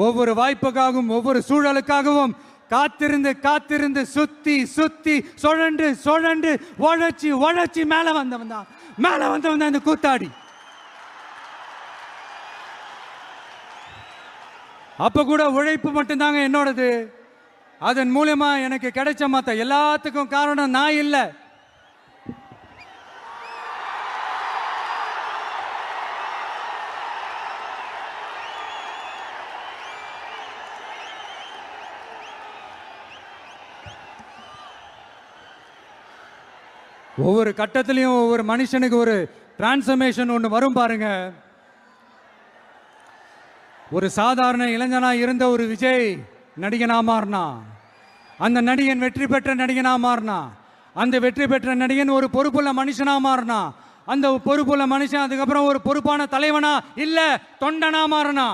ஒவ்வொரு வாய்ப்புக்காகவும் ஒவ்வொரு சூழலுக்காகவும் காத்திருந்து காத்திருந்து சுத்தி சுத்தி சுழண்டு சுழண்டு உழைச்சி உழைச்சி மேல வந்தவன் தான் இந்த கூத்தாடி. அப்ப கூட உழைப்பு மட்டும்தாங்க என்னோடது. அதன் மூலமா எனக்கு கிடைச்ச மத்த எல்லாத்துக்கும் காரணம் நான் இல்லை. ஒவ்வொரு கட்டத்திலையும் ஒவ்வொரு மனுஷனுக்கு ஒரு டிரான்ஸ்ஃபர்மேஷன் ஒன்று வரும் பாருங்க. ஒரு சாதாரண இளைஞனா இருந்த ஒரு விஜய் நடிகனா மாறினா, அந்த நடிகன் வெற்றி பெற்ற நடிகனா மாறினா, அந்த வெற்றி பெற்ற நடிகன் ஒரு பொறுப்புள்ள மனுஷனா மாறினா, அந்த பொறுப்புள்ள மனுஷன் அதுக்கப்புறம் ஒரு பொறுப்பான தலைவனா இல்ல தொண்டனா மாறினா.